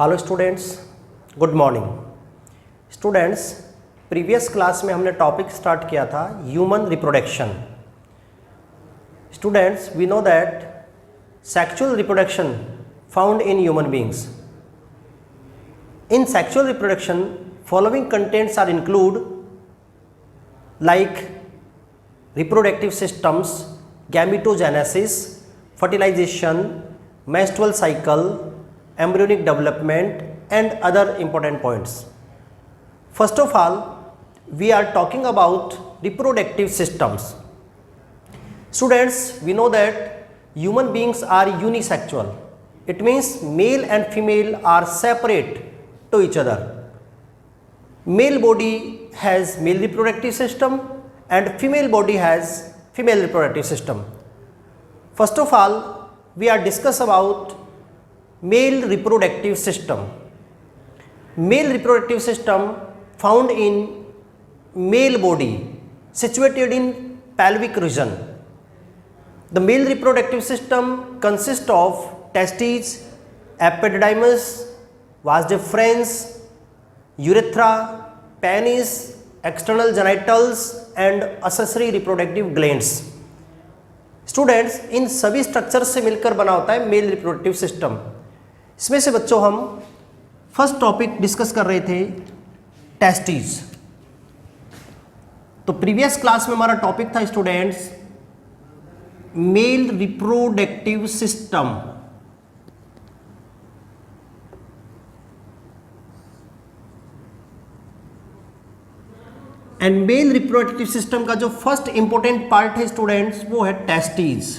Hello students, good morning. Students, previous class में हमने topic start किया था human reproduction. Students, we know that sexual reproduction found in human beings. In sexual reproduction, following contents are include like reproductive systems, gametogenesis, fertilization, menstrual cycle, embryonic development and other important points. First of all, we are talking about reproductive systems. Students, we know that human beings are unisexual. It means male and female are separate to each other. Male body has male reproductive system and female body has female reproductive system. First of all, we are discuss about male reproductive system. Male reproductive system found in male body situated in pelvic region. The male reproductive system consists of testes, epididymis, vas deferens, urethra, penis, external genitals and accessory reproductive glands. Students, इन सभी structures से मिलकर बना होता है male reproductive system. इसमें से बच्चों हम फर्स्ट टॉपिक डिस्कस कर रहे थे टेस्टिस। तो प्रीवियस क्लास में हमारा टॉपिक था students male reproductive system. And male reproductive system का जो फर्स्ट इंपॉर्टेंट पार्ट है स्टूडेंट्स वो है टेस्टिस।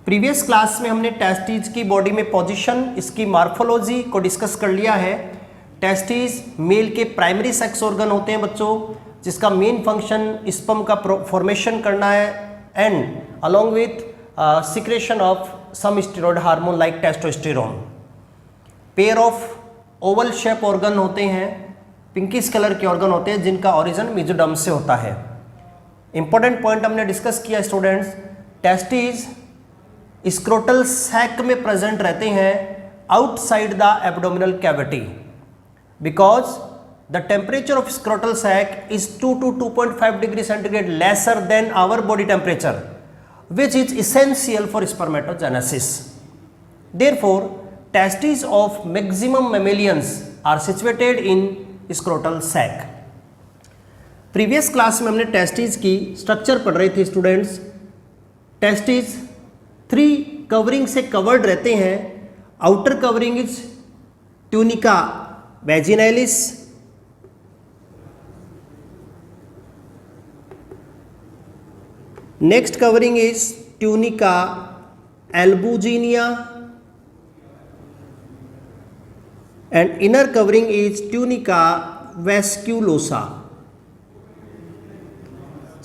प्रीवियस क्लास में हमने टेस्टिस की बॉडी में पोजीशन, इसकी मॉर्फोलॉजी को डिस्कस कर लिया है। टेस्टिस मेल के प्राइमरी सेक्स ऑर्गन होते हैं बच्चों, जिसका मेन फंक्शन स्पर्म का फॉर्मेशन करना है and along with secretion of some steroid hormone like testosterone. Pair of oval shape organ होते हैं, पिंकिश कलर के ऑर्गन होते हैं जिनका ओरिजिन मेसोडर्म से होता है। इंपॉर्टेंट पॉइंट हमने डिस्कस किया स्टूडेंट्स, टेस्टिस स्क्रोटल सैक में प्रेजेंट रहते हैं outside the abdominal cavity because the temperature of scrotal sac is 2 to 2.5 degree centigrade lesser than our body temperature which is essential for spermatogenesis. Therefore testes of maximum mammalians are situated in scrotal sac. Previous class में हमने testis की structure पढ़ रहे थे students. Testis 3 covering से covered रहते हैं। Outer covering is tunica vaginalis, next covering is tunica albuginea and inner covering is tunica vasculosa.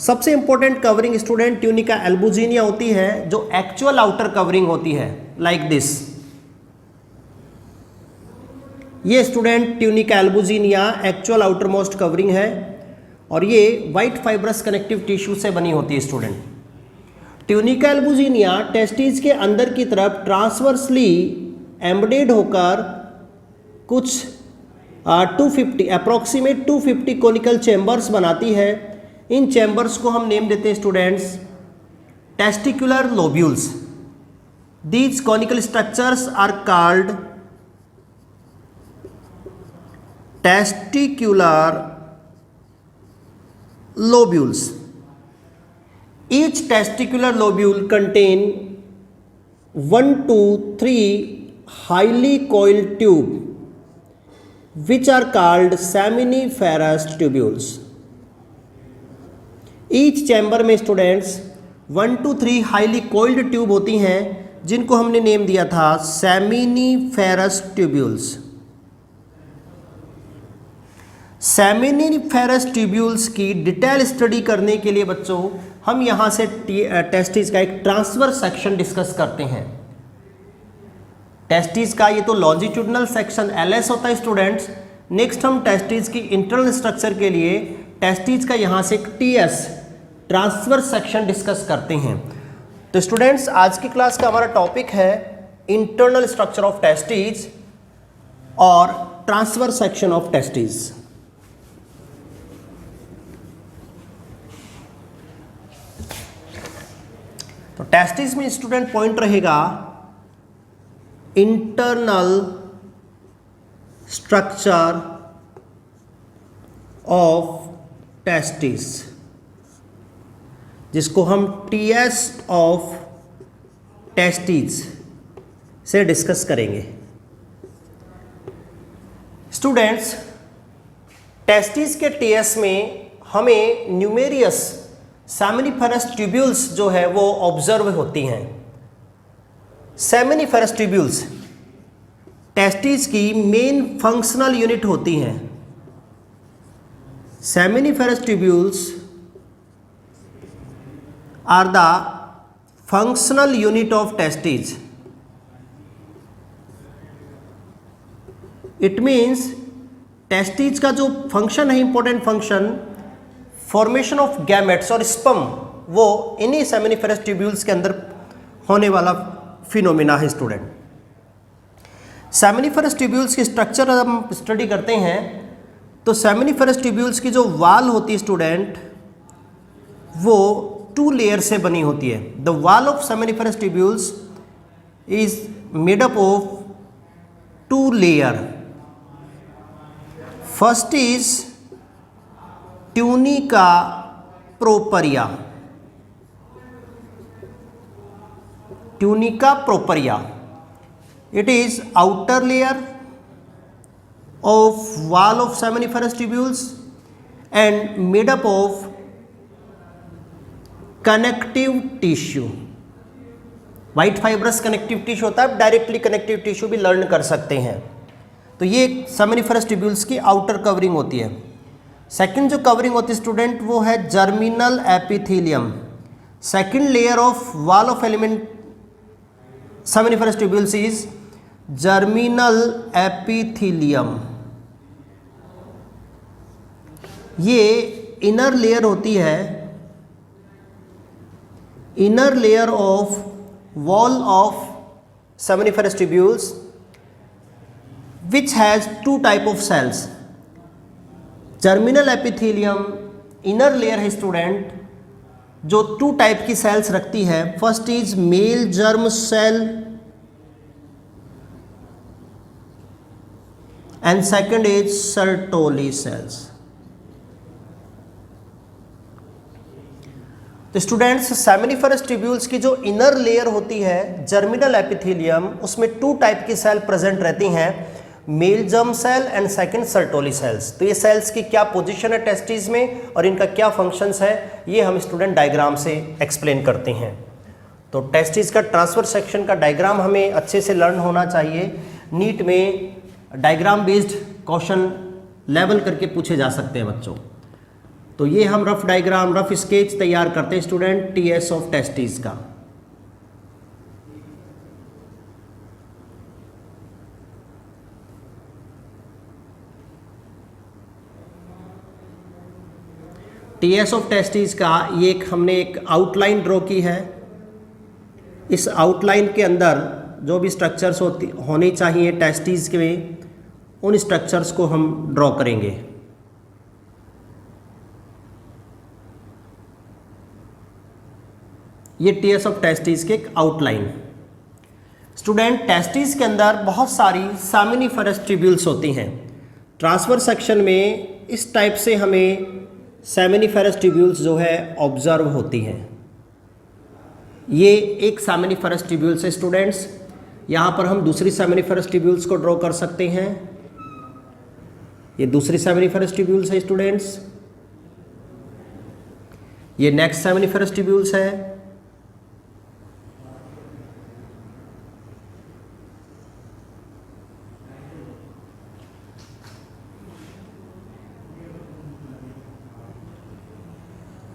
सबसे important covering student tunica albuginea होती है जो एक्चुअल आउटर कवरिंग होती है लाइक दिस। ये student tunica albuginea actual outer most covering है और ये वाइट फाइब्रस कनेक्टिव टिश्यू से बनी होती है स्टूडेंट। ट्यूनिका एल्बुजिनिया टेस्टिस के अंदर की तरफ ट्रांसवर्सली एम्बेडेड होकर कुछ 250 अप्रॉक्सीमेट 250 कोनिकल चैम्बर्स बनाती है। इन चैम्बर्स को हम नेम देते हैं students testicular lobules. These conical structures are called testicular lobules. Each testicular lobule contain 1 to 3 highly coiled tube which are called seminiferous tubules. Each chamber में students 1 to 3 highly coiled tube होती हैं जिनको हमने name दिया था seminiferous tubules. Seminiferous tubules की detail study करने के लिए बच्चों हम यहाँ से टेस्टिस का एक ट्रांसवर्स सेक्शन डिस्कस करते हैं। टेस्टिस का ये तो लॉन्जिट्यूडनल सेक्शन LS होता है स्टूडेंट्स। नेक्स्ट हम टेस्टिस की इंटरनल स्ट्रक्चर के लिए टेस्टिस का यहाँ से एक TS ट्रांसवर्स सेक्शन डिस्कस करते हैं। तो स्टूडेंट्स, आज की क्लास का हमारा टॉपिक है इंटरनल स्ट्रक्चर ऑफ टेस्टिस और ट्रांसवर्स सेक्शन ऑफ टेस्टिस। तो टेस्टिस में स्टूडेंट पॉइंट रहेगा इंटरनल स्ट्रक्चर ऑफ टेस्टिस, जिसको हम टीएस ऑफ टेस्टिस से डिस्कस करेंगे। स्टूडेंट्स, टेस्टिस के टीएस में हमें न्यूमेरियस सेमिनिफेरस ट्यूब्यूल्स जो है वो ऑब्जर्व होती हैं। सेमिनिफेरस ट्यूब्यूल्स टेस्टिस की मेन फंक्शनल यूनिट होती हैं। Seminiferous tubules are the functional unit of testis. It means testis का जो फंक्शन है, important function, formation of gametes और स्पर्म, वो इन्हीं सेमिनिफेरस ट्यूब्यूल्स के अंदर होने वाला फिनोमिना है। स्टूडेंट, सेमिनिफेरस ट्यूब्यूल्स की स्ट्रक्चर हम स्टडी करते हैं तो सेमिनिफेरस ट्यूब्यूल्स की जो वाल होती है स्टूडेंट, वो 2 लेयर से बनी होती है। The wall of seminiferous tubules is made up of 2 layer. First is tunica propria. Tunica propria, it is outer layer of wall of seminiferous tubules and made up of connective tissue। White fibrous connective tissue होता है, directly connective tissue भी learn कर सकते हैं। तो ये seminiferous tubules की outer covering होती है। सेकंड जो कवरिंग होती है स्टूडेंट, वो है germinal epithelium. Second layer of wall of element seminiferous tubules is germinal epithelium. ये इनर लेयर होती है, inner layer of wall of seminiferous tubules which has 2 type of cells। Germinal epithelium inner layer है student, जो 2 type की cells रखती है। First is male germ cell and second is sertoli cells. तो students, seminiferous tubules की जो inner layer होती है जर्मिनल एपिथेलियम, उसमें 2 टाइप की सेल प्रेजेंट रहती हैं, male germ cell and second Sertoli cells. तो ये सेल्स की क्या पोजीशन है टेस्टिस में और इनका क्या फंक्शंस है, ये हम स्टूडेंट डायग्राम से एक्सप्लेन करते हैं। तो टेस्टिस का ट्रांसवर्स सेक्शन का डायग्राम हमें अच्छे से लर्न होना चाहिए। नीट में डायग्राम बेस्ड क्वेश्चन लेवल करके पूछे जा सकते हैं बच्चों। तो ये हम रफ डायग्राम, रफ स्केच तैयार करते हैं स्टूडेंट टीएस ऑफ टेस्टिस का। टीएस ऑफ टेस्टिस का ये हमने एक आउटलाइन ड्रॉ की है। इस आउटलाइन के अंदर जो भी स्ट्रक्चर्स होनी चाहिए टेस्टिस के, उन स्ट्रक्चर्स को हम ड्रॉ करेंगे। ये टीएस ऑफ टेस्टिस के एक आउटलाइन। स्टूडेंट, टेस्टिस के अंदर बहुत सारी सेमिनिफेरस ट्यूब्यूल्स होती हैं। ट्रांसवर्स सेक्शन में इस टाइप से हमें सेमिनिफेरस ट्यूब्यूल्स जो है ऑब्जर्व होती हैं। ये एक सेमिनिफेरस ट्यूब्यूल्स है स्टूडेंट्स। यहाँ पर हम दूसरी सेमिनिफेरस ट्यूब्यूल्स को ड्रॉ कर सकते हैं। ये दूसरी सेमिनिफेरस ट्यूब्यूल्स है स्टूडेंट्स। ये नेक्स्ट सेमिनिफेरस ट्यूब्यूल्स है।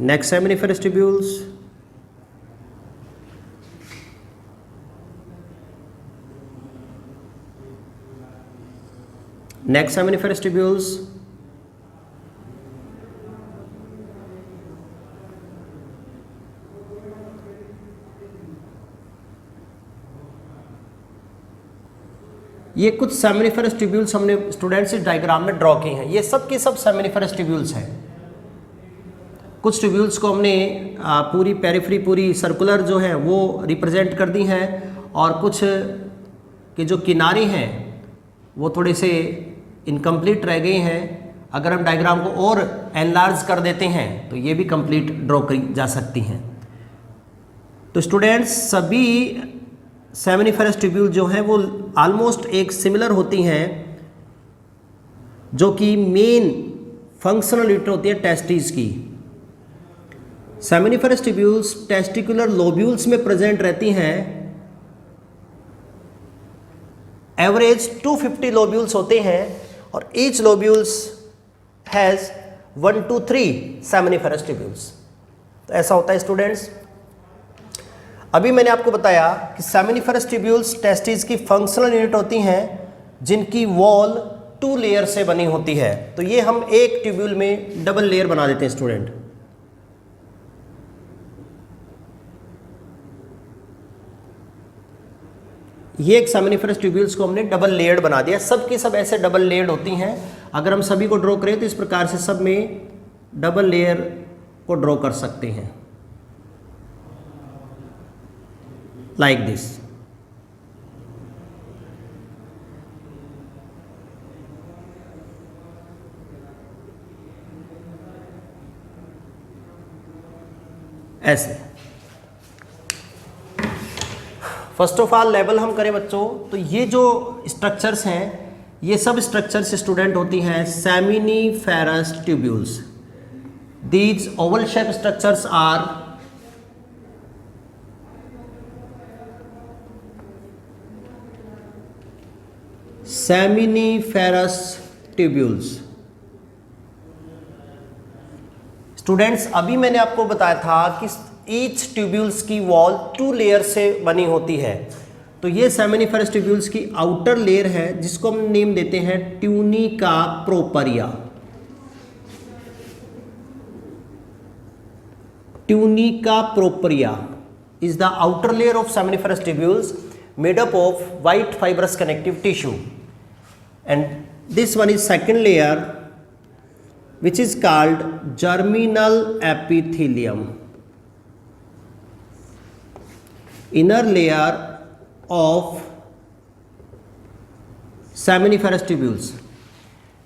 Next seminiferous tubules, next seminiferous tubules, ये कुछ सेमिनिफरस ट्यूब्यूल्स हमने स्टूडेंट्स इस डायग्राम में ड्रॉ किए हैं। ये सब के सब सेमिनिफरस ट्यूब्यूल्स हैं। कुछ ट्यूब्यूल्स को हमने पूरी पेरिफेरी पूरी सर्कुलर जो है वो रिप्रेजेंट कर दी हैं, और कुछ के जो किनारे हैं वो थोड़े से इनकम्प्लीट रह गए हैं। अगर हम डायग्राम को और एनलार्ज कर देते हैं तो ये भी कंप्लीट ड्रॉ करी जा सकती हैं। तो स्टूडेंट्स सभी सेमिनिफरस ट्यूब्यूल जो हैं वो ऑलमोस्ट एक सिमिलर होती हैं, जो कि मेन फंक्शनल यूनिट होती है टेस्टिस की। सेमिनिफरस ट्यूब्यूल्स टेस्टिकुलर लोब्यूल्स में प्रेजेंट रहती हैं। एवरेज 250 लोब्यूल्स होते हैं, और each lobules has 1 to 3 seminiferous tubules. तो ऐसा होता है स्टूडेंट्स। अभी मैंने आपको बताया कि सेमिनिफरस ट्यूब्यूल्स टेस्टिस की फंक्शनल यूनिट होती हैं, जिनकी वॉल 2 लेयर से बनी होती है। तो ये हम एक ट्यूब्यूल में डबल लेयर बना देते हैं स्टूडेंट। ये एक सेमिनिफरस ट्यूब्यूल्स को हमने डबल लेयर्ड बना दिया। सब की सब ऐसे डबल लेयर्ड होती हैं। अगर हम सभी को ड्रॉ करें तो इस प्रकार से सब में डबल लेयर को ड्रॉ कर सकते हैं, लाइक दिस। ऐसे फर्स्ट ऑफ ऑल लेवल हम करें बच्चों, तो ये जो स्ट्रक्चर्स हैं ये सब स्ट्रक्चर्स स्टूडेंट होती हैं seminiferous tubules. These oval shape structures are seminiferous tubules. Students अभी मैंने आपको बताया था कि ईच ट्यूब्यूल्स की वॉल 2 लेयर से बनी होती है। तो ये सेमिनिफेरस ट्यूब्यूल्स की आउटर लेयर है, जिसको हम नेम देते हैं tunica propria. Tunica propria is the outer layer of seminiferous tubules made up of white fibrous connective tissue, and this one is second layer, which is called germinal epithelium. Inner layer of seminiferous tubules.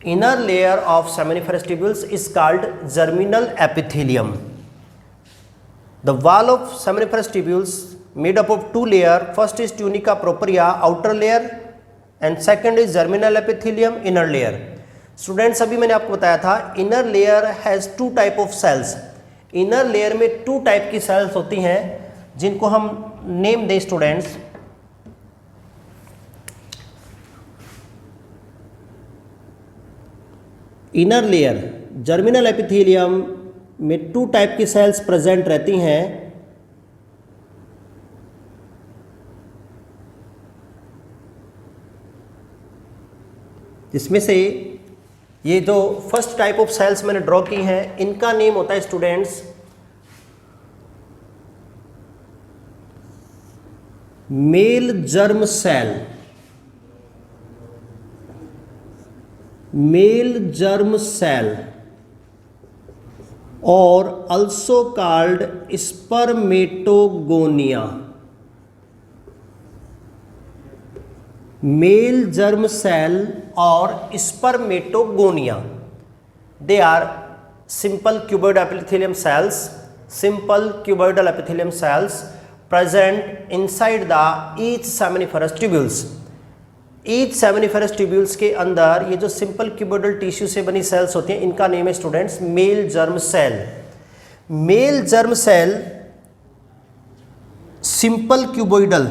Inner layer of seminiferous tubules is called germinal epithelium. The wall of seminiferous tubules made up of 2 layers. First is tunica propria, outer layer, and second is germinal epithelium, inner layer. Students अभी मैंने आपको बताया था inner layer has 2 type of cells. Inner layer में 2 type की cells होती हैं, जिनको हम नेम दें students. Inner layer germinal epithelium में 2 टाइप की सेल्स प्रेजेंट रहती हैं। जिसमें से ये जो फर्स्ट टाइप ऑफ सेल्स मैंने ड्रॉ की हैं, इनका नेम होता है students male germ cell. Male germ cell और also called spermatogonia. Male germ cell or spermatogonia, they are simple cuboid epithelium cells, simple cuboidal epithelium cells present inside the each seminiferous tubules. Each seminiferous tubules के अंदर ये जो simple cuboidal tissue से बनी sales होती हैं, इनका name है students male germ cell. Male germ cell simple cuboidal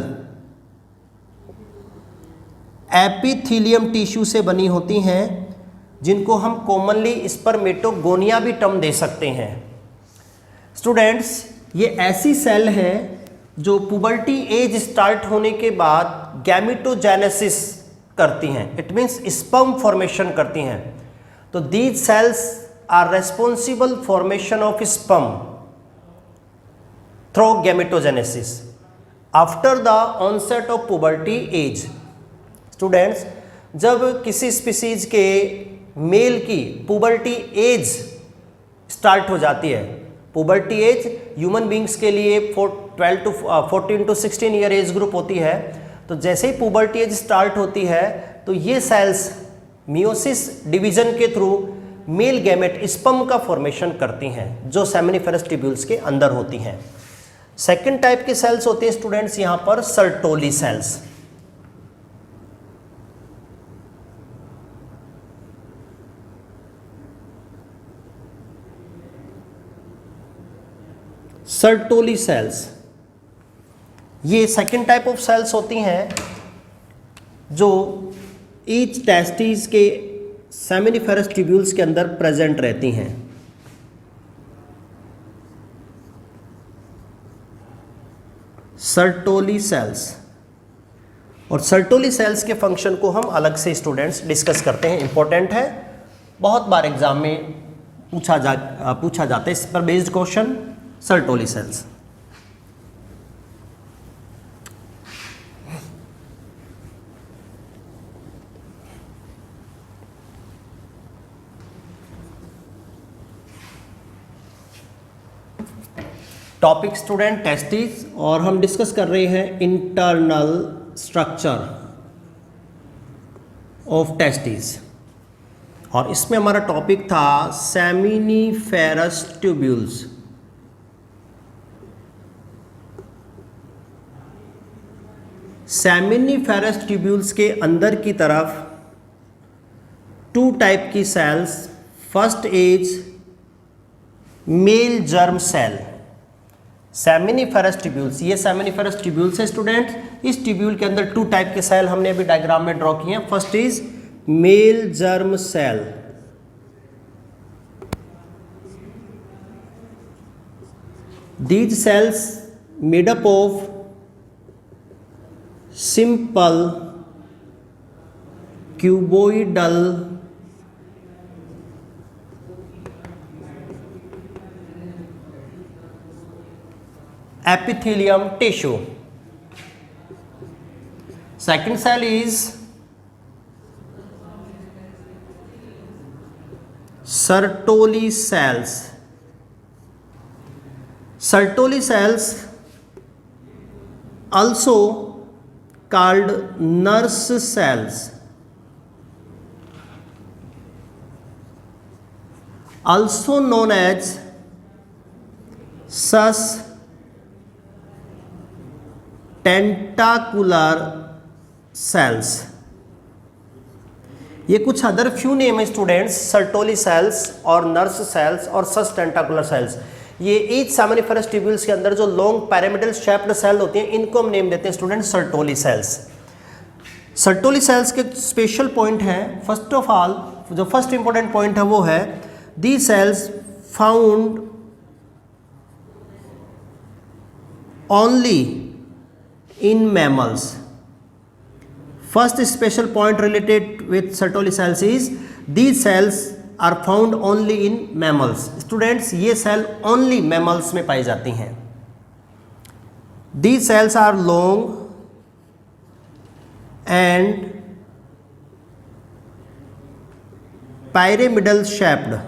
epithelium tissue से बनी होती हैं, जिनको हम कॉमनली स्पर्मेटोगोनिया भी टर्म दे सकते हैं। स्टूडेंट्स ये ऐसी सेल है जो पुबर्टी एज स्टार्ट होने के बाद गैमेटोजेनेसिस करती हैं, इट मीन्स स्पर्म फॉर्मेशन करती हैं। तो these cells are responsible formation of sperm through gametogenesis after the onset of puberty age. Students, जब किसी स्पीसीज के मेल की पुबर्टी एज स्टार्ट हो जाती है, पुबर्टी एज ह्यूमन बींग्स के लिए 14 to 16 ईयर एज ग्रुप होती है, तो जैसे ही पुबर्टी एज स्टार्ट होती है तो ये सेल्स मियोसिस डिवीजन के थ्रू मेल गैमेट स्पर्म का फॉर्मेशन करती हैं, जो सेमिनिफेरस ट्यूब्यूल्स के अंदर होती हैं। सेकेंड टाइप की सेल्स होती हैं स्टूडेंट्स यहाँ पर सर्टोली सेल्स। सर्टोली सेल्स ये सेकेंड टाइप ऑफ सेल्स होती हैं जो ईच टेस्टिस के सेमिनिफेरस ट्यूब्यूल्स के अंदर प्रेजेंट रहती हैं। सर्टोली सेल्स, और सर्टोली सेल्स के फंक्शन को हम अलग से स्टूडेंट्स डिस्कस करते हैं, इंपॉर्टेंट है, बहुत बार एग्जाम में पूछा जाता है इस पर based question. Sertoli cells topic student testis, और हम डिस्कस कर रहे हैं इंटरनल स्ट्रक्चर ऑफ टेस्टिस, और इसमें हमारा टॉपिक था सेमिनिफेरस ट्यूब्यूल्स। सेमिनिफेरस ट्यूब्यूल्स के अंदर की तरफ टू टाइप की cells, first is male germ cell. Seminiferous tubules, ये सेमिनिफेरस ट्यूब्यूल्स है स्टूडेंट। इस ट्यूब्यूल के अंदर टू टाइप के सेल हमने अभी डायग्राम में ड्रॉ किए हैं। First is male germ cell, these cells made up of simple cuboidal epithelium tissue. Second cell is Sertoli cells. Sertoli cells also called nurse cells, also known as sus tentacular cells. ये कुछ other few name है students, Sertoli cells और nurse sales और सस टेंटाकुलर sales. ये each seminiferous tubules के अंदर जो long pyramidal shaped cell होती हैं, इनको हम नेम देते हैं student Sertoli cells. Sertoli cells के स्पेशल पॉइंट हैं, फर्स्ट ऑफ ऑल जो फर्स्ट इंपॉर्टेंट पॉइंट है वो है the cells found only in mammals. First special point related with Sertoli cells is these cells are found only in mammals. Students, ये cell only mammals में पाई जाती हैं। These cells are long and pyramidal shaped.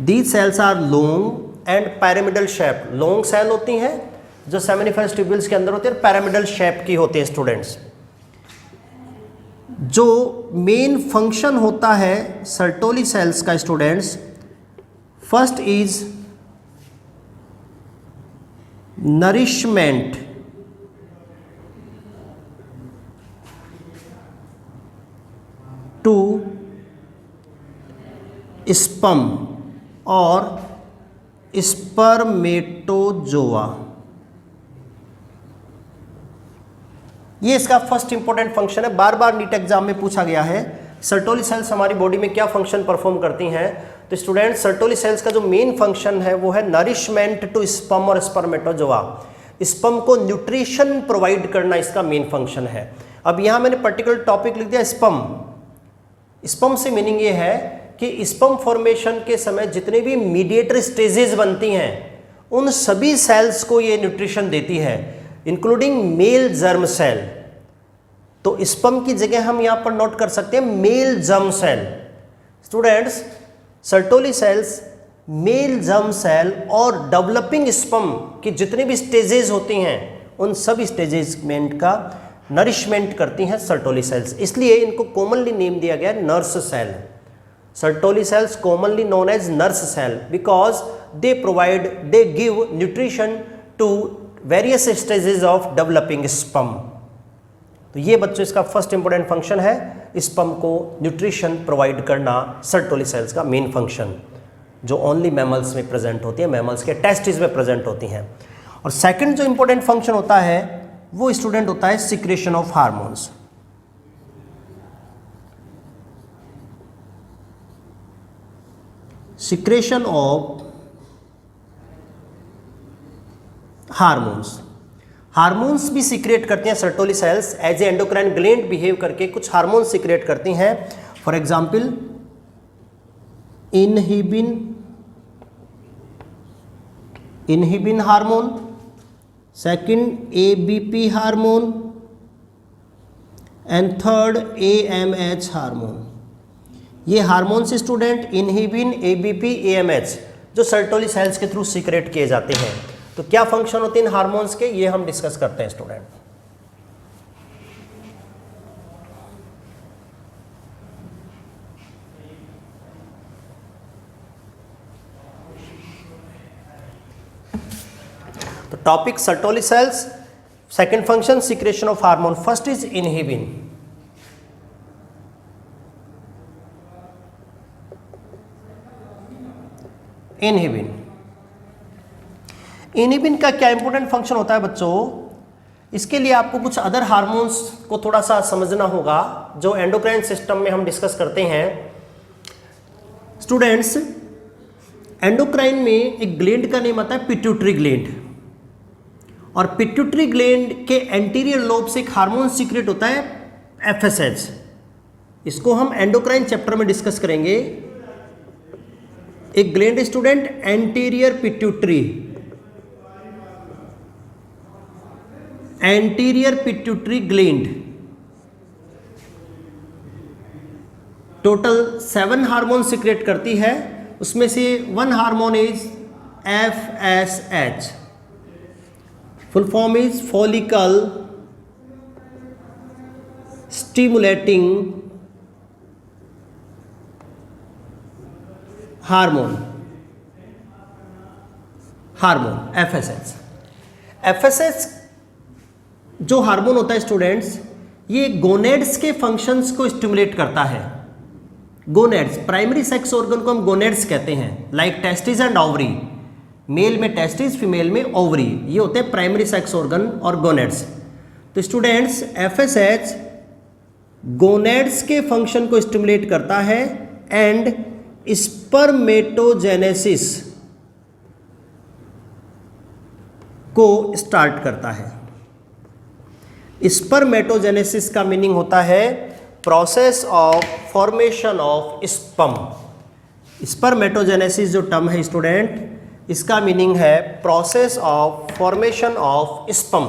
These cells are long and pyramidal shaped. Long cell होती हैं जो seminiferous tubules के अंदर होती है, पैरामिडल शेप की होती है स्टूडेंट्स। जो मेन फंक्शन होता है सर्टोली सेल्स का students, first is nourishment to sperm और स्पर्मेटोजोआ। ये इसका फर्स्ट इंपॉर्टेंट फंक्शन है, बार बार नीट एग्जाम में पूछा गया है सर्टोली सेल्स हमारी बॉडी में क्या फंक्शन परफॉर्म करती हैं। तो स्टूडेंट, सर्टोली सेल्स का जो मेन फंक्शन है वो है नरिशमेंट टू स्पर्म और स्पर्मेटोजोआ। स्पर्म को न्यूट्रिशन प्रोवाइड करना इसका मेन फंक्शन है। अब यहाँ मैंने पर्टिकुलर टॉपिक लिख दिया स्पर्म। स्पर्म से मीनिंग ये है कि स्पर्म फॉर्मेशन के समय जितने भी मीडिएटर स्टेजेस बनती हैं उन सभी सेल्स को ये न्यूट्रिशन देती है। Including male germ cell. तो स्पर्म की जगह हम यहां पर नोट कर सकते हैं male germ cell. Students, Sertoli cells male germ cell और डेवलपिंग स्पर्म की जितनी भी स्टेजेस होती हैं उन सब स्टेजेसमेंट का नरिशमेंट करती हैं सर्टोली सेल्स, इसलिए इनको कॉमनली नेम दिया गया nurse cell. Sertoli cells commonly known as nurse cell because they give nutrition to various stages of developing sperm। तो ये बच्चों इसका फर्स्ट इंपॉर्टेंट फंक्शन है, स्पर्म को न्यूट्रिशन प्रोवाइड करना सर्टोली सेल्स का मेन फंक्शन, जो ओनली मैमल्स में प्रेजेंट होती है, मैमल्स के टेस्टिस में प्रेजेंट होती हैं। और सेकंड जो इंपॉर्टेंट फंक्शन होता है वो स्टूडेंट होता है secretion of hormones. Secretion of hormones भी सीक्रेट करती हैं Sertoli cells, as a endocrine gland behave करके कुछ हार्मोन्स सीक्रेट करती हैं। For example inhibin hormone, second ABP hormone and third AMH hormone. ये hormones student inhibin, ABP, AMH जो Sertoli cells के थ्रू सीक्रेट किए जाते हैं। तो क्या फंक्शन होते हैं इन हार्मोन्स के, ये हम डिस्कस करते हैं स्टूडेंट। तो topic Sertoli cells, second function secretion of hormone. First is inhibin. Inhibin का क्या इंपॉर्टेंट फंक्शन होता है बच्चों, इसके लिए आपको कुछ अदर हार्मोन्स को थोड़ा सा समझना होगा जो एंडोक्राइन सिस्टम में हम डिस्कस करते हैं। स्टूडेंट्स, एंडोक्राइन में एक ग्लैंड का नेम आता है पिट्यूटरी ग्लैंड, और पिट्यूटरी ग्लैंड के एंटीरियर लोब से एक हार्मोन सीक्रेट होता है एफएसएच। इसको हम एंडोक्राइन चैप्टर में डिस्कस करेंगे। एक gland student anterior pituitary, anterior pituitary gland, total 7 hormone secrete करती है, उसमें से 1 hormone is FSH, full form is follicle stimulating hormone FSH जो हार्मोन होता है स्टूडेंट्स, ये गोनेड्स के फंक्शंस को स्टिमुलेट करता है। गोनेड्स, प्राइमरी सेक्स ऑर्गन को हम गोनेड्स कहते हैं, like testis and ovary. Male में टेस्टिस, फीमेल में ओवरी, ये होते हैं प्राइमरी सेक्स ऑर्गन और गोनेड्स। तो स्टूडेंट्स, एफएसएच गोनेड्स के फंक्शन को स्टिमुलेट करता है एंड स्पर्मेटोजेनेसिस को स्टार्ट करता है। स्पर्मेटोजेनेसिस का मीनिंग होता है process of formation of sperm. Spermatogenesis जो टर्म है स्टूडेंट, इसका मीनिंग है process of formation of sperm.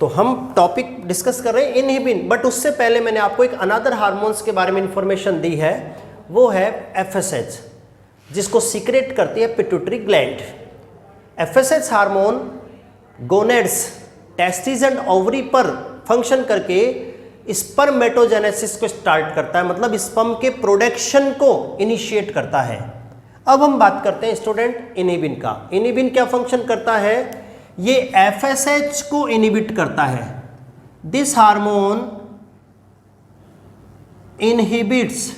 तो हम टॉपिक डिस्कस कर रहे हैं इनहिबिन, बट उससे पहले मैंने आपको एक अनदर हार्मोन्स के बारे में इंफॉर्मेशन दी है, वो है एफएसएच, जिसको सीक्रेट करती है pituitary gland. FSH hormone gonads, testis and ovary पर फंक्शन करके स्पर्मेटोजेनेसिस को स्टार्ट करता है, मतलब स्पर्म के प्रोडक्शन को इनिशिएट करता है। अब हम बात करते हैं स्टूडेंट इनहिबिन का। इनहिबिन क्या फंक्शन करता है, ये एफएसएच को इनहिबिट करता है। This hormone inhibits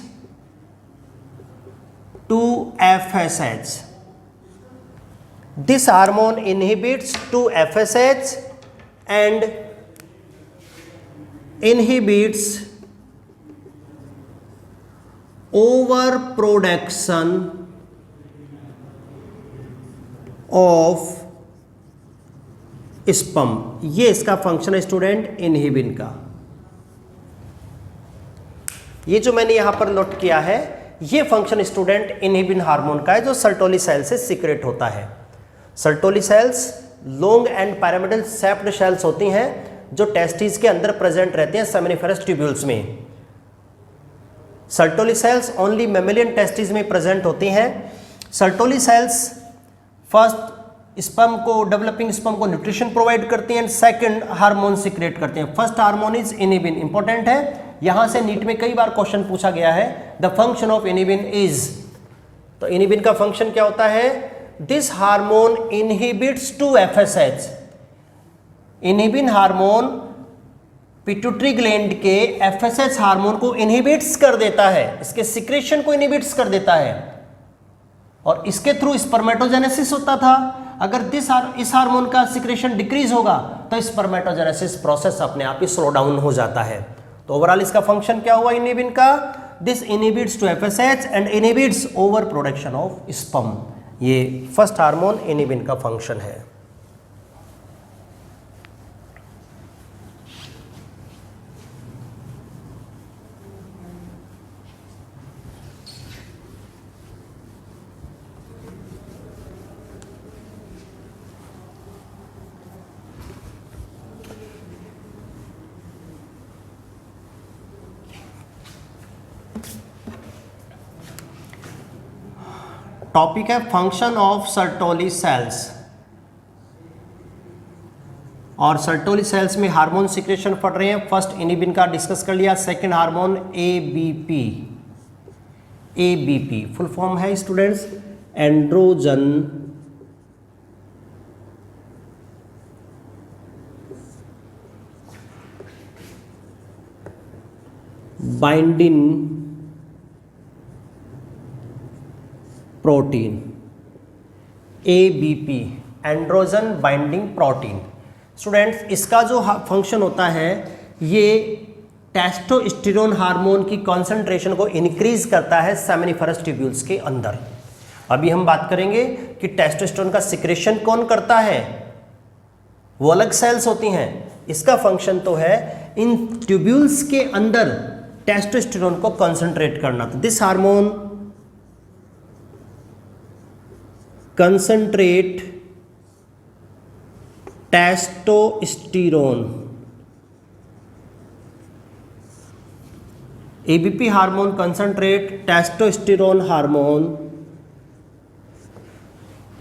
to FSH. This hormone inhibits to FSH and inhibits overproduction of sperm। ये इसका फंक्शन है स्टूडेंट इनहिबिन का। ये जो मैंने यहां पर नोट किया है, ये फंक्शन स्टूडेंट इनहिबिन हार्मोन का है, जो सर्टोली सेल से सीक्रेट होता है। Sertoli sales long and pyramidal सेप्ड shells होती हैं जो टेस्टिस के अंदर प्रेजेंट रहते हैं सेमिनिफरस ट्यूब्यूल्स में। Sertoli cells only mammalian testis में प्रेजेंट होती हैं। सर्टोली सेल्स फर्स्ट स्पर्म को, डेवलपिंग स्पर्म को न्यूट्रिशन प्रोवाइड करती हैं, सेकंड हार्मोन सीक्रेट करते हैं। First hormone is inhibin, important है, यहां से नीट में कई बार क्वेश्चन पूछा गया है। The function of inhibin is, तो इनिबिन का फंक्शन क्या होता है? This hormone inhibits 2-FSH। Inhibin hormone pituitary gland के FSH हार्मोन को इनहिबिट्स कर देता है, इसके सिक्रेशन को इनहिबिट्स कर देता है और इसके थ्रू स्पर्मेटोजेनेसिस होता था। अगर इस हार्मोन का सिक्रेशन डिक्रीज होगा तो स्पर्मेटोजेनेसिस प्रोसेस अपने आप ही स्लो डाउन हो जाता है। तो ओवरऑल इसका फंक्शन क्या हुआ इनिबिन का? This inhibits 2-FSH and inhibits over production of sperm. ये फर्स्ट हार्मोन इनिबिन का फंक्शन है। टॉपिक है फंक्शन ऑफ सर्टोली सेल्स, और सर्टोली सेल्स में हार्मोन सिक्रेशन पढ़ रहे हैं। फर्स्ट इनिबिन का डिस्कस कर लिया, second hormone ABP। ABP full form है students androgen binding protein, ABP androgen binding protein. Students इसका जो फंक्शन होता है ये टेस्टोस्टेरोन हार्मोन की कॉन्सेंट्रेशन को इंक्रीज करता है सेमिनिफरस ट्यूब्यूल्स के अंदर। अभी हम बात करेंगे कि टेस्टोस्टेरोन का सिक्रेशन कौन करता है, वो अलग सेल्स होती हैं। इसका फंक्शन तो है इन ट्यूब्यूल्स के अंदर टेस्टोस्टेरोन को कॉन्सेंट्रेट करना। तो this hormone concentrate testosterone। ABP hormone concentrate testosterone hormone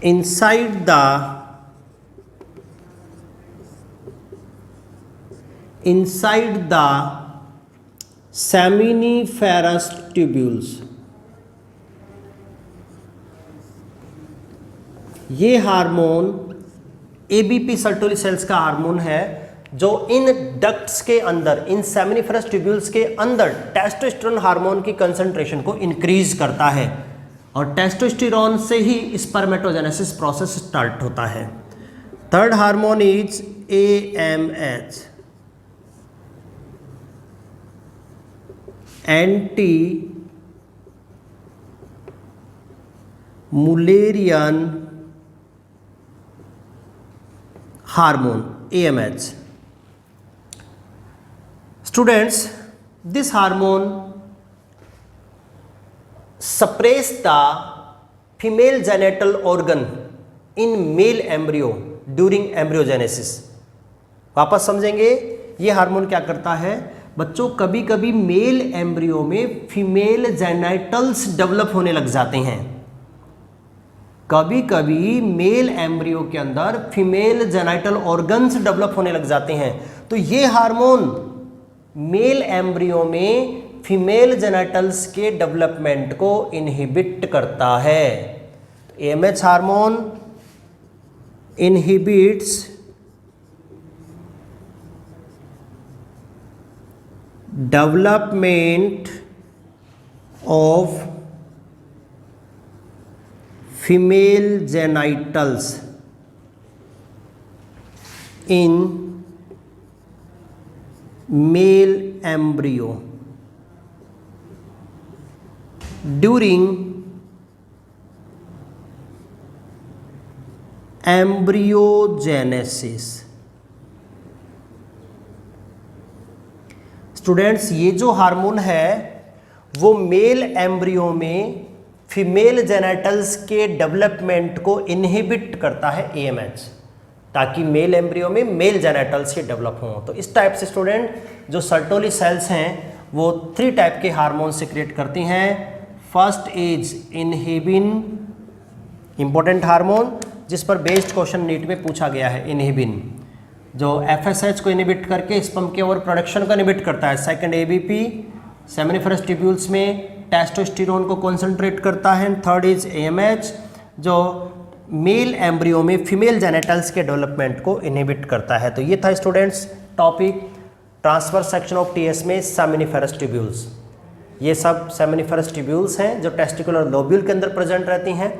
inside the seminiferous tubules। ये हार्मोन ABP सर्टोली सेल्स का हार्मोन है जो इन डक्ट्स के अंदर, इन सेमिनिफरस ट्यूब्यूल्स के अंदर टेस्टोस्टेरोन हार्मोन की कंसंट्रेशन को इंक्रीज करता है और टेस्टोस्टेरोन से ही स्पर्मेटोजेनेसिस प्रोसेस स्टार्ट होता है। Third hormone is AMH, anti Mullerian hormone, AMH। Students, this hormone suppress the female genital organ in male embryo during embryogenesis। वापस समझेंगे ये हार्मोन क्या करता है बच्चों, कभी कभी मेल एम्ब्रियो में फीमेल जेनिटल्स डेवलप होने लग जाते हैं। कभी कभी मेल एम्ब्रियो के अंदर फीमेल जेनिटल ऑर्गन्स डेवलप होने लग जाते हैं। तो ये हार्मोन मेल एम्ब्रियो में फीमेल जेनिटल्स के डेवलपमेंट को इनहिबिट करता है। AMH hormone inhibits development of female genitals in male embryo during embryogenesis. Students ये जो हार्मोन है वो मेल एम्ब्रियो में फीमेल जेनिटल्स के डेवलपमेंट को इनहिबिट करता है, AMH। ताकि मेल एम्ब्रियो में मेल जेनेटल्स ही डेवलप हों। तो इस टाइप से स्टूडेंट जो सर्टोली सेल्स हैं वो 3 टाइप के हार्मोन सिक्रेट करती हैं। First is inhibin, important hormone जिस पर बेस्ड क्वेश्चन नीट में पूछा गया है, इनहिबिन जो एफएसएच को इनहिबिट करके स्पर्म के ओवर प्रोडक्शन को इनहिबिट करता है। सेकंड एबीपी सेमिनिफरस ट्यूब्यूल्स में टेस्टोस्टेरोन को कॉन्सेंट्रेट करता है। थर्ड इज एएमएच जो मेल एम्ब्रियो में फीमेल जेनेटल्स के डेवलपमेंट को इनहिबिट करता है। तो ये था students topic transverse section of TS में सेमिनिफरस ट्यूब्यूल्स। ये सब सेमिनिफरस ट्यूब्यूल्स हैं जो टेस्टिकुलर लोब्यूल के अंदर प्रेजेंट रहती हैं।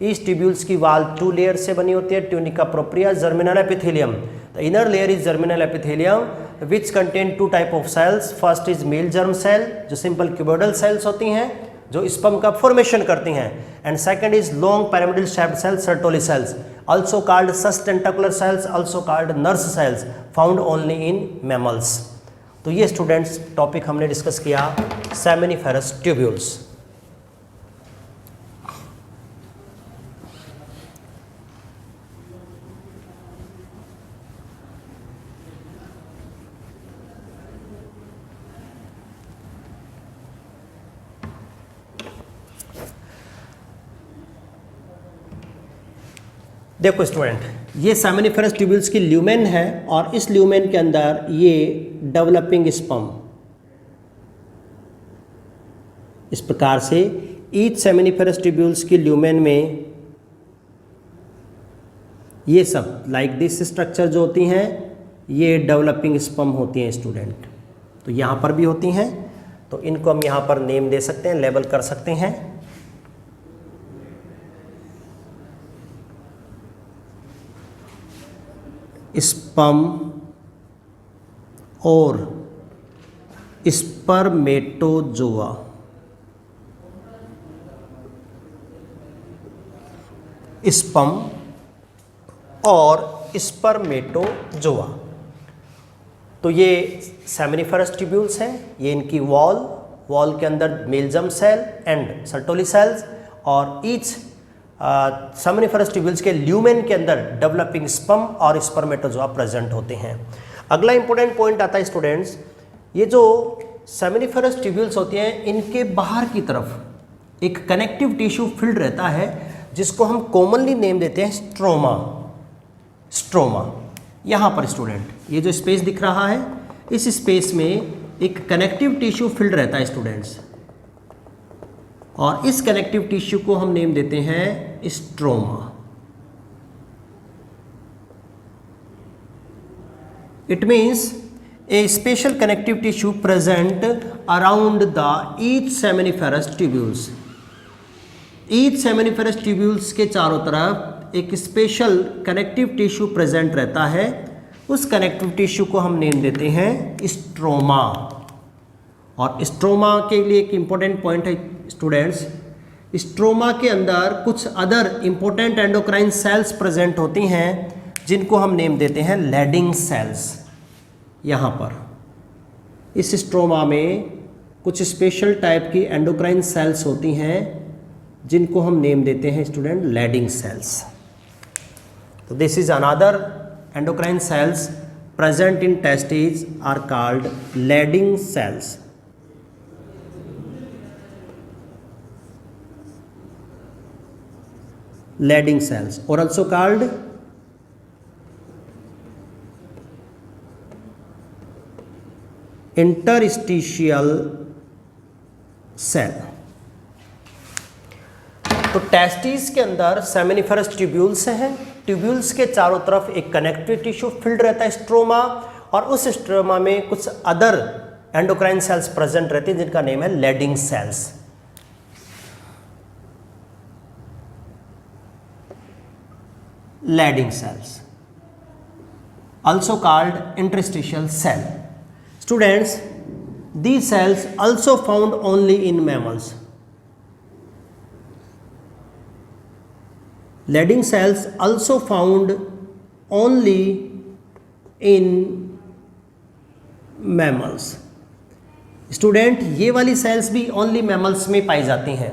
इस ट्यूब्यूल्स की वाल 2 लेयर से बनी होती है, tunica propria, germinal epithelium. The inner layer is germinal epithelium which contain 2 type of cells. First is male germ cell जो सिंपल क्यूबोइडल सेल्स होती हैं जो स्पर्म का फॉर्मेशन करती हैं, and second is long pyramidal shaped cells, Sertoli cells, also called sustentacular cells, also called nurse cells, found only in mammals। तो ये students topic हमने डिस्कस किया सेमिनिफेरस ट्यूब्यूल्स। देखो स्टूडेंट, ये सेमिनिफेरस ट्यूब्यूल्स की ल्यूमेन है और इस ल्यूमेन के अंदर ये डेवलपिंग स्पर्म इस प्रकार से ईच सेमिनिफेरस ट्यूब्यूल्स की ल्यूमेन में ये सब लाइक दिस स्ट्रक्चर जो होती हैं ये डेवलपिंग स्पर्म होती हैं स्टूडेंट। तो यहाँ पर भी होती हैं, तो इनको हम यहाँ पर नेम दे सकते हैं, लेबल कर सकते हैं। स्पर्म और स्पर्मेटोजोआ। स्पर्म और स्पर्मेटोजोआ, तो ये सेमिनिफेरस ट्यूब्यूल्स हैं। ये इनकी वॉल के अंदर male germ cell and Sertoli cells और ईच सेमिनिफेरस ट्यूब्यूल्स के ल्यूमेन के अंदर डेवलपिंग स्पर्म और स्पर्मेटोजोआ प्रेजेंट होते हैं। अगला इंपॉर्टेंट पॉइंट आता है स्टूडेंट्स, ये जो सेमिनिफेरस ट्यूब्यूल्स होती हैं इनके बाहर की तरफ एक कनेक्टिव टिश्यू फिल्ड रहता है जिसको हम कॉमनली नेम देते हैं स्ट्रोमा। स्ट्रोमा यहाँ पर स्टूडेंट ये जो स्पेस दिख रहा है इस स्पेस में एक कनेक्टिव टिश्यू फिल्ड रहता है स्टूडेंट्स, और इस कनेक्टिव टिश्यू को हम नेम देते हैं stroma. It means A special connective tissue present around the each seminiferous tubules. Each seminiferous tubules के चारों तरफ एक स्पेशल कनेक्टिव टिश्यू प्रेजेंट रहता है। उस कनेक्टिव टिश्यू को हम नेम देते हैं स्ट्रोमा। और स्ट्रोमा के लिए एक इंपॉर्टेंट पॉइंट है स्टूडेंट्स, स्ट्रोमा के अंदर कुछ other important endocrine cells present होती हैं जिनको हम नेम देते हैं लैडिंग सेल्स। यहाँ पर इस स्ट्रोमा में कुछ स्पेशल टाइप की एंडोक्राइन सेल्स होती हैं जिनको हम नेम देते हैं स्टूडेंट लैडिंग सेल्स। तो this is another endocrine cells present in testis are called Leydig cells. Lading cells or also called interstitial cell। तो टेस्टिस के अंदर सेमिनिफेरस ट्यूब्यूल्स हैं। ट्यूब्यूल्स के चारों तरफ एक कनेक्टिव टिश्यू फिल्ड रहता है स्ट्रोमा, और उस स्ट्रोमा में कुछ अदर एंडोक्राइन सेल्स प्रेजेंट रहती हैं जिनका नेम है Leydig cells. Lading cells also called interstitial cell। Students, these cells also found only in mammals। Lading cells also found only in mammals। Student ये वाली सेल्स भी only mammals में पाई जाती हैं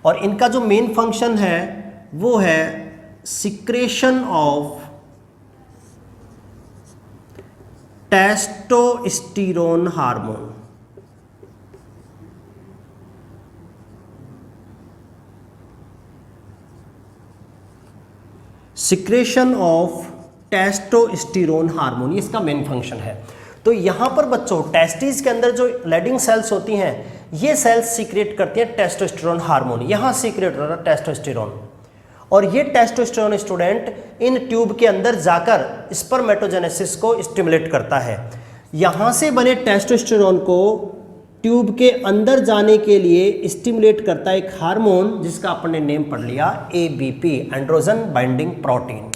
और इनका जो मेन फंक्शन है वो है secretion of testosterone hormone. Secretion of testosterone hormone, ये इसका मेन फंक्शन है। तो यहाँ पर बच्चों टेस्टिस के अंदर जो लेडिंग सेल्स होती हैं, ये सेल्स सीक्रेट करती हैं टेस्टोस्टेरोन हार्मोन। यहाँ सीक्रेट हो रहा है टेस्टोस्टेरोन, और ये टेस्टोस्टेरोन स्टूडेंट इन ट्यूब के अंदर जाकर स्पर्मेटोजेनेसिस को स्टिमुलेट करता है। यहाँ से बने टेस्टोस्टेरोन को ट्यूब के अंदर जाने के लिए स्टिमुलेट करता है एक हार्मोन जिसका अपने नेम पढ़ लिया ABP, एंड्रोजन बाइंडिंग प्रोटीन।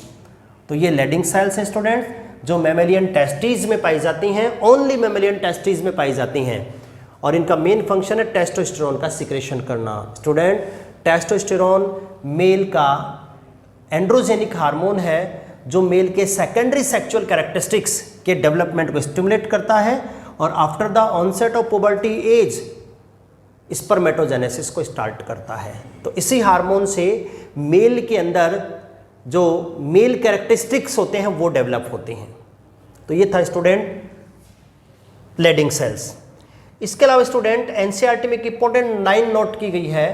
तो ये लेडिंग सेल्स हैं स्टूडेंट, जो मैमेलियन टेस्टिस में पाई जाती हैं, ओनली मैमेलियन टेस्टिस में पाई जाती हैं, और इनका मेन फंक्शन है टेस्टोस्टेरोन का सिक्रेशन करना। स्टूडेंट, टेस्टोस्टेरोन मेल का एंड्रोजेनिक हार्मोन है जो मेल के सेकेंडरी सेक्सुअल कैरेक्टरिस्टिक्स के डेवलपमेंट को स्टिमुलेट करता है, और after the onset of puberty age spermatogenesis को स्टार्ट करता है। तो इसी हार्मोन से मेल के अंदर जो मेल कैरेक्टरिस्टिक्स होते हैं वो डेवलप होते हैं। तो ये था स्टूडेंट लेडिंग सेल्स। इसके अलावा स्टूडेंट एनसीईआरटी में एक इंपॉर्टेंट लाइन नोट की गई है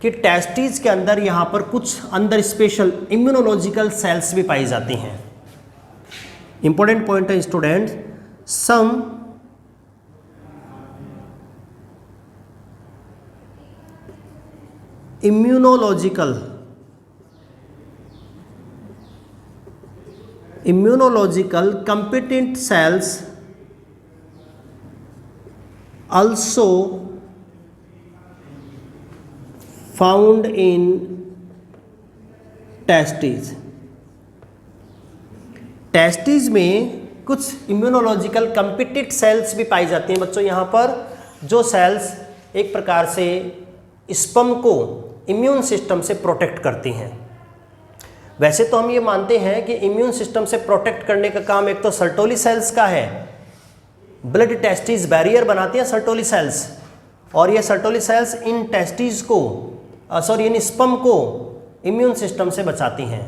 कि टेस्टिस के अंदर यहाँ पर कुछ अंदर स्पेशल इम्यूनोलॉजिकल सेल्स भी पाई जाती हैं। इंपॉर्टेंट पॉइंट है student, some immunological competent cells also found in testes। Testis में कुछ इम्यूनोलॉजिकल कंपिटेंट सेल्स भी पाई जाती हैं बच्चों यहाँ पर, जो सेल्स एक प्रकार से स्पर्म को इम्यून सिस्टम से प्रोटेक्ट करती हैं। वैसे तो हम ये मानते हैं कि इम्यून सिस्टम से प्रोटेक्ट करने का काम एक तो सर्टोली सेल्स का है, ब्लड टेस्टिस बैरियर बनाती हैं सर्टोली सेल्स, और ये सर्टोली सेल्स इन टेस्टिस को इन स्पर्म को इम्यून सिस्टम से बचाती हैं।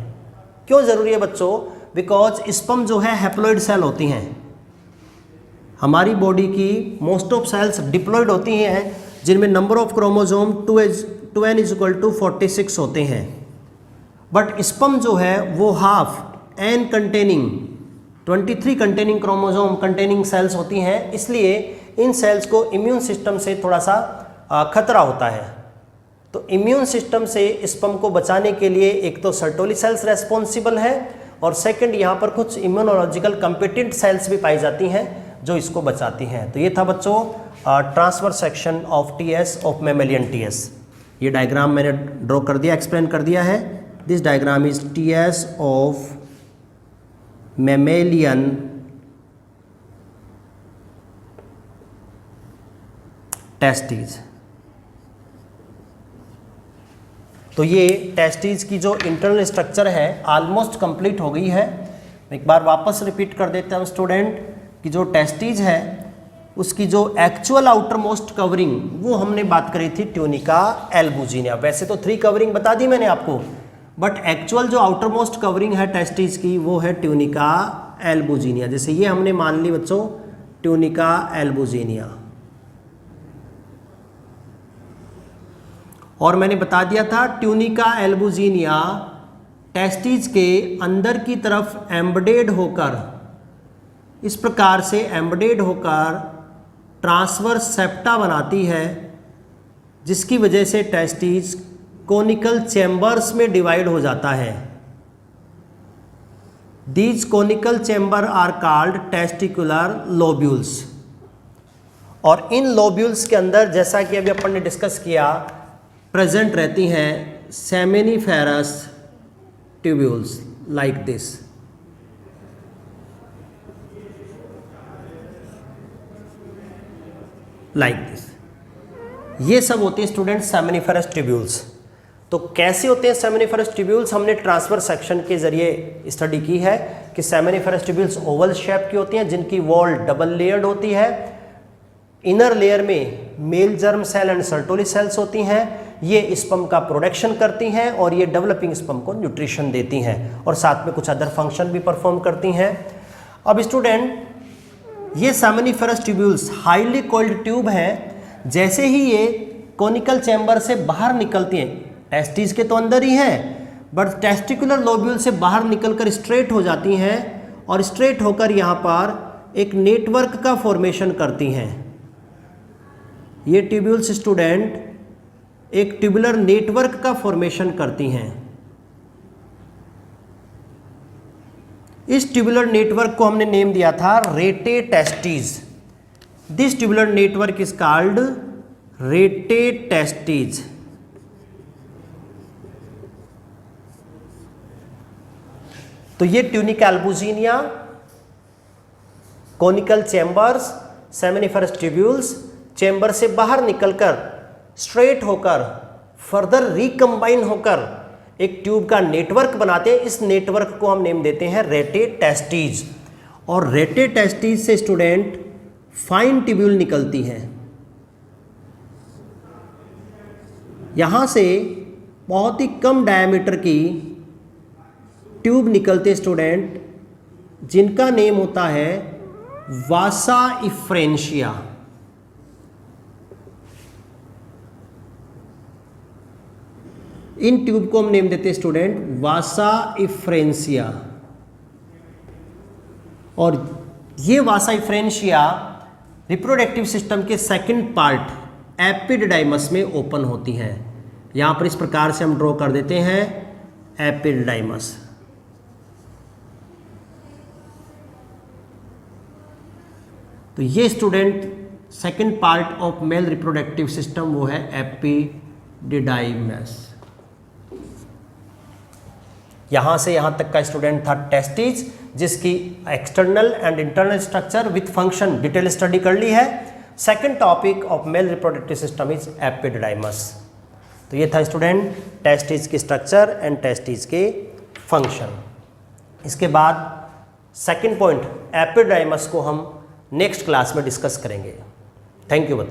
क्यों ज़रूरी है बच्चों? बिकॉज स्पर्म जो है हैप्लॉइड सेल होती हैं। हमारी बॉडी की मोस्ट ऑफ सेल्स डिप्लॉइड होती हैं, जिनमें नंबर ऑफ क्रोमोसोम 2n = 46 होते हैं, बट स्पर्म जो है वो half n containing 23 containing chromosome containing cells होती हैं, इसलिए इन सेल्स को इम्यून सिस्टम से थोड़ा सा खतरा होता है। तो इम्यून सिस्टम से स्पर्म को बचाने के लिए एक तो सर्टोली सेल्स रेस्पॉन्सिबल है, और सेकंड यहाँ पर कुछ इम्यूनोलॉजिकल कंपिटेंट सेल्स भी पाई जाती हैं जो इसको बचाती हैं। तो ये था बच्चों transverse section of TS of mammalian TS. ये डायग्राम मैंने ड्रॉ कर दिया, एक्सप्लेन कर दिया है। This diagram is TS of mammalian testis. तो ये टेस्टिस की जो इंटरनल स्ट्रक्चर है ऑलमोस्ट कंप्लीट हो गई है। एक बार वापस रिपीट कर देते हैं स्टूडेंट कि जो टेस्टिस है उसकी जो एक्चुअल आउटर मोस्ट कवरिंग वो हमने बात करी थी ट्यूनिका एल्बुजिनिया। वैसे तो 3 कवरिंग बता दी मैंने आपको, बट एक्चुअल जो आउटर मोस्ट कवरिंग है टेस्टिस की वो है ट्यूनिका एल्बुजिनिया। जैसे ये हमने मान ली बच्चों ट्यूनिका एल्बुजिनिया, और मैंने बता दिया था ट्यूनिका एल्बुजिनिया टेस्टिस के अंदर की तरफ एम्बेडेड होकर, इस प्रकार से एम्बेडेड होकर ट्रांसवर्स सेप्टा बनाती है, जिसकी वजह से टेस्टिस कोनिकल चैम्बर्स में डिवाइड हो जाता है। These conical chamber are called testicular lobules. और इन लोब्यूल्स के अंदर जैसा कि अभी अपन ने डिस्कस किया प्रेजेंट रहती हैं सेमिनिफेरस ट्यूब्यूल्स लाइक दिस। ये सब होते हैं स्टूडेंट सेमिनिफेरस ट्यूब्यूल्स। तो कैसे होते हैं सेमिनिफेरस ट्यूब्यूल्स? हमने ट्रांसफर सेक्शन के जरिए स्टडी की है कि सेमिनिफेरस ट्यूब्यूल्स ओवल शेप की होती हैं, जिनकी वॉल डबल लेयर्ड होती है। इनर लेयर में male germ cell and Sertoli cells होती हैं। ये स्पर्म का प्रोडक्शन करती हैं और ये डेवलपिंग स्पर्म को न्यूट्रिशन देती हैं, और साथ में कुछ अदर फंक्शन भी परफॉर्म करती हैं। अब स्टूडेंट ये seminiferous tubules highly cold tube हैं। जैसे ही ये कोनिकल चैम्बर से बाहर निकलती हैं, टेस्टिस के तो अंदर ही हैं, बट टेस्टिकुलर लोब्यूल से बाहर निकलकर स्ट्रेट हो जाती हैं और स्ट्रेट होकर यहाँ पर एक नेटवर्क का फॉर्मेशन करती हैं। ये ट्यूब्यूल्स स्टूडेंट एक ट्यूबुलर नेटवर्क का फॉर्मेशन करती हैं। इस ट्यूबुलर नेटवर्क को हमने नेम दिया था rete testis. This tubular network is called rete testis. तो ये tunica albuginea, conical chambers, seminiferous tubules chamber से बाहर निकलकर स्ट्रेट होकर फर्दर रिकम्बाइन होकर एक ट्यूब का नेटवर्क बनाते हैं। इस नेटवर्क को हम नेम देते हैं रेटे टेस्टिस। और रेटे टेस्टिस से स्टूडेंट फाइन ट्यूब्यूल निकलती हैं। यहाँ से बहुत ही कम डायमीटर की ट्यूब निकलते स्टूडेंट, जिनका नेम होता है वासा इफ्रेंशिया। इन ट्यूब को हम नेम देते हैं स्टूडेंट वासा इफ्रेंशिया। और ये वासा इफ्रेंशिया रिप्रोडक्टिव सिस्टम के सेकंड पार्ट एपिडिडाइमस में ओपन होती हैं। यहाँ पर इस प्रकार से हम ड्रॉ कर देते हैं एपिडिडाइमस। तो ये student second part of male reproductive system वो है एपिडिडाइमस। यहाँ से यहाँ तक का स्टूडेंट था टेस्टिस, जिसकी external and internal structure with function detail study कर ली है। Second topic of male reproductive system is epididymis. तो ये था स्टूडेंट टेस्टिस की स्ट्रक्चर एंड टेस्टिस के फंक्शन। इसके बाद सेकंड पॉइंट एपिडिडाइमस को हम नेक्स्ट क्लास में डिस्कस करेंगे। Thank you.